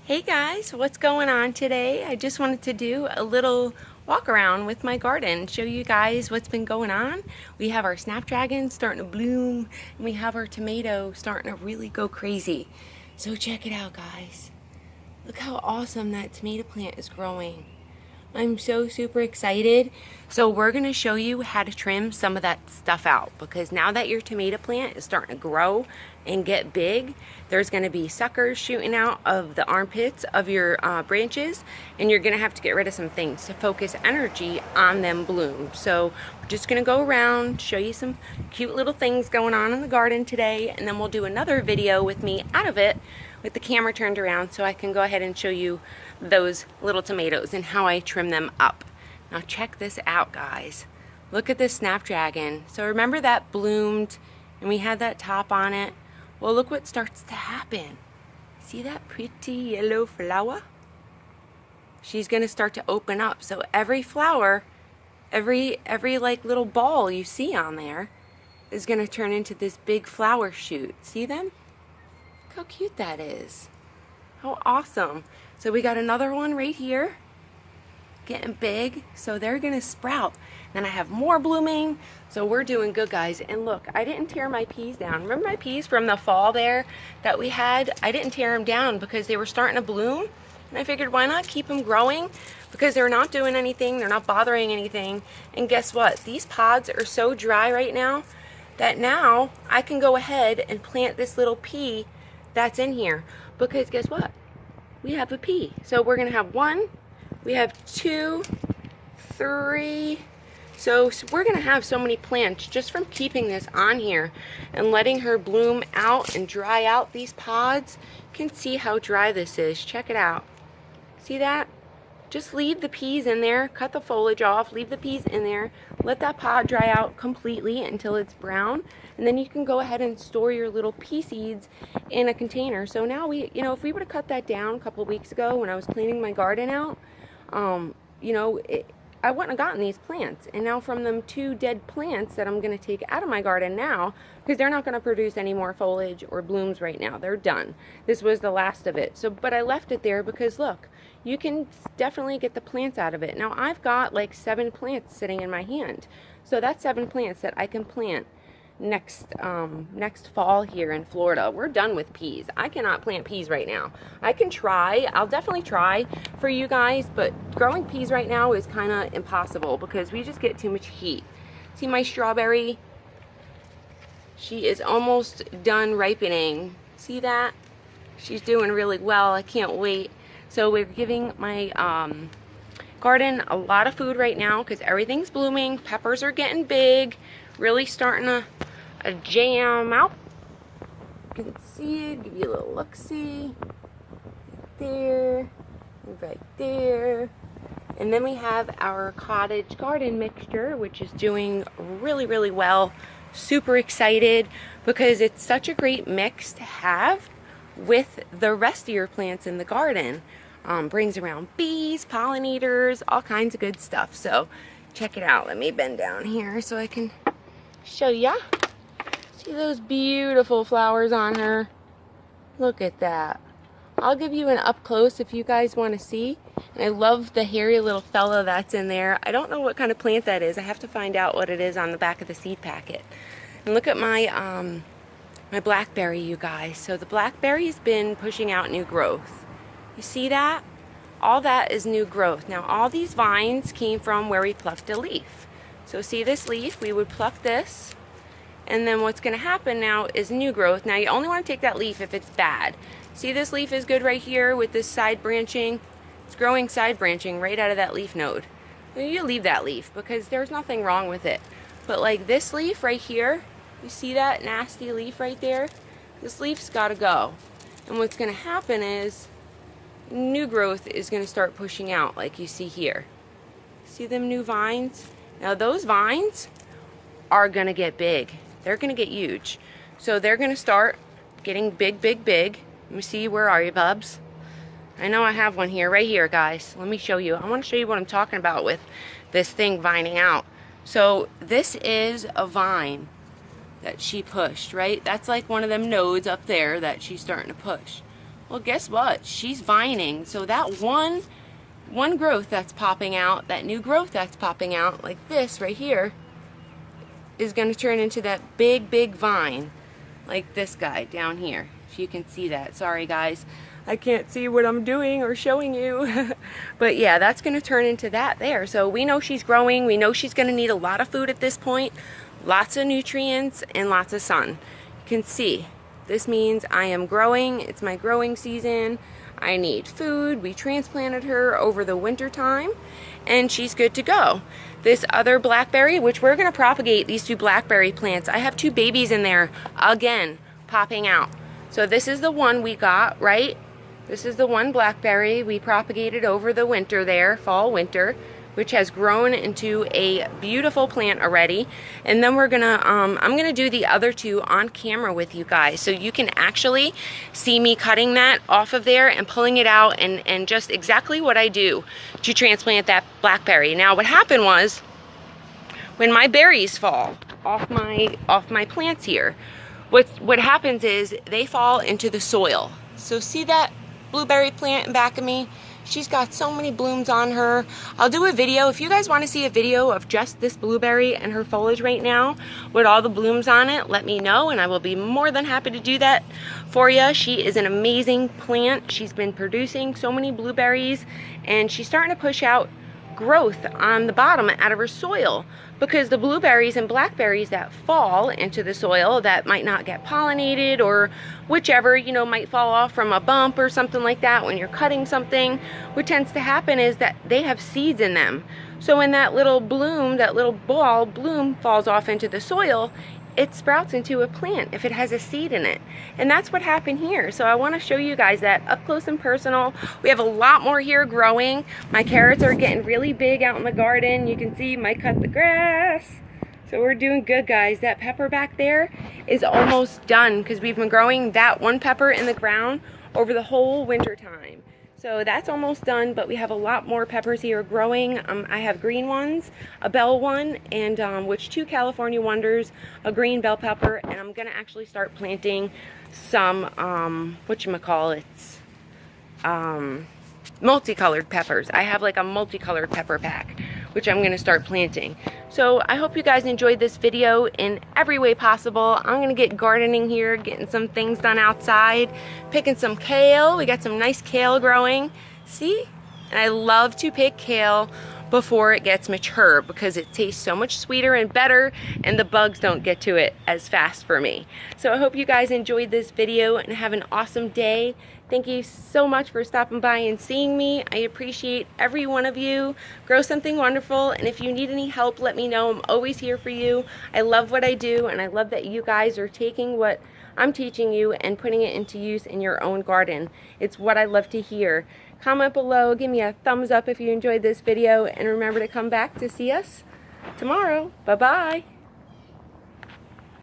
Hey guys, what's going on today? I just wanted to do a little walk around with my garden, show you guys what's been going on. We have our snapdragons starting to bloom, and we have our tomato starting to really go crazy. So check it out, guys. Look how awesome that tomato plant is growing. I'm so super excited. So we're going to show you how to trim some of that stuff out, because now that your tomato plant is starting to grow and get big, there's going to be suckers shooting out of the armpits of your branches, and you're going to have to get rid of some things to focus energy on them blooms. So we're just going to go around, show you some cute little things going on in the garden today, and then we'll do another video with me out of it with the camera turned around so I can go ahead and show you those little tomatoes and how I trim them up. Now check this out, guys. Look at this snapdragon. So remember that bloomed and we had that top on it? Well, look what starts to happen. See that pretty yellow flower? She's gonna start to open up. So every flower, every like little ball you see on there is gonna turn into this big flower shoot. See them? Look how cute that is. How awesome. So we got another one right here, getting big, so they're gonna sprout. Then I have more blooming, so we're doing good, guys. And look, I didn't tear my peas down. Remember my peas from the fall there that we had? I didn't tear them down because they were starting to bloom, and I figured why not keep them growing, because they're not doing anything, they're not bothering anything. And guess what? These pods are so dry right now that now I can go ahead and plant this little pea that's in here, because guess what? We have a pea. So we're gonna have one, we have two, three. So we're gonna have so many plants just from keeping this on here and letting her bloom out and dry out these pods. You can see how dry this is. Check it out. See that? Just leave the peas in there, cut the foliage off, leave the peas in there, let that pod dry out completely until it's brown, and then you can go ahead and store your little pea seeds in a container. So now we, if we would have cut that down a couple of weeks ago when I was cleaning my garden out, I wouldn't have gotten these plants. And now from them two dead plants that I'm going to take out of my garden now, because they're not going to produce any more foliage or blooms right now. They're done. This was the last of it. So, but I left it there because look, you can definitely get the plants out of it. Now I've got like 7 plants sitting in my hand. So that's 7 plants that I can plant next fall here in Florida. We're done with peas. I cannot plant peas right now. I can try. I'll definitely try for you guys, but growing peas right now is kind of impossible because we just get too much heat. See my strawberry? She is almost done ripening. See that? She's doing really well. I can't wait. So we're giving my garden a lot of food right now because everything's blooming. Peppers are getting big, really starting to jam out. You can see it, give you a little look-see. Right there, right there. And then we have our cottage garden mixture, which is doing really, really well. Super excited because it's such a great mix to have with the rest of your plants in the garden. Brings around bees, pollinators, all kinds of good stuff. So check it out. Let me bend down here so I can show ya. See those beautiful flowers on her? Look at that. I'll give you an up close if you guys want to see. And I love the hairy little fella that's in there. I don't know what kind of plant that is. I have to find out what it is on the back of the seed packet. And look at my my blackberry, you guys. So the blackberry's been pushing out new growth. You see that? All that is new growth. Now all these vines came from where we plucked a leaf. So see this leaf? We would pluck this, and then what's going to happen now is new growth. Now you only want to take that leaf if it's bad. See, this leaf is good right here with this side branching. It's growing side branching right out of that leaf node. You leave that leaf because there's nothing wrong with it. But like this leaf right here, you see that nasty leaf right there? This leaf's got to go. And what's going to happen is new growth is going to start pushing out like you see here. See them new vines? Now those vines are going to get big. They're going to get huge. So they're going to start getting big, big, big. Let me see, where are you, bubs? I know I have one here, right here, guys. Let me show you. I want to show you what I'm talking about with this thing vining out. So this is a vine that she pushed, right? That's like one of them nodes up there that she's starting to push. Well, guess what? She's vining. So that one growth that's popping out, that new growth that's popping out, like this right here, is going to turn into that big vine, like this guy down here. If you can see that. Sorry guys, I can't see what I'm doing or showing you. But yeah, that's going to turn into that there. So we know she's growing. We know she's going to need a lot of food at this point. Lots of nutrients and lots of sun. You can see. This means I am growing. It's my growing season. I need food. We transplanted her over the winter time and she's good to go. This other blackberry, which we're going to propagate these 2 blackberry plants. I have 2 babies in there again popping out. So this is the one we got, right? This is the one blackberry we propagated over the winter there, fall, winter, which has grown into a beautiful plant already. And then we're gonna, I'm gonna do the other 2 on camera with you guys, so you can actually see me cutting that off of there and pulling it out, and just exactly what I do to transplant that blackberry. Now what happened was, when my berries fall off my plants here, what happens is they fall into the soil. So see that blueberry plant in back of me? She's got so many blooms on her. I'll do a video. If you guys want to see a video of just this blueberry and her foliage right now with all the blooms on it, let me know and I will be more than happy to do that for you. She is an amazing plant. She's been producing so many blueberries and she's starting to push out growth on the bottom out of her soil, because the blueberries and blackberries that fall into the soil that might not get pollinated, or whichever, you know, might fall off from a bump or something like that when you're cutting something, what tends to happen is that they have seeds in them. So when that little bloom, that little ball bloom falls off into the soil, it sprouts into a plant if it has a seed in it. And that's what happened here. So I want to show you guys that up close and personal. We have a lot more here growing. My carrots are getting really big out in the garden. You can see might cut the grass. So we're doing good, guys. That pepper back there is almost done because we've been growing that one pepper in the ground over the whole winter time. So that's almost done, but we have a lot more peppers here growing. I have green ones, a bell one, and which 2 California Wonders, a green bell pepper, and I'm gonna actually start planting some, multicolored peppers. I have like a multicolored pepper pack, which I'm gonna start planting. So I hope you guys enjoyed this video in every way possible. I'm gonna get gardening here, getting some things done outside, picking some kale. We got some nice kale growing. See? And I love to pick kale before it gets mature because it tastes so much sweeter and better, and the bugs don't get to it as fast for me. So I hope you guys enjoyed this video and have an awesome day. Thank you so much for stopping by and seeing me. I appreciate every one of you. Grow something wonderful, and if you need any help, let me know. I'm always here for you. I love what I do, and I love that you guys are taking what I'm teaching you and putting it into use in your own garden. It's what I love to hear. Comment below, give me a thumbs up if you enjoyed this video, and remember to come back to see us tomorrow. Bye-bye.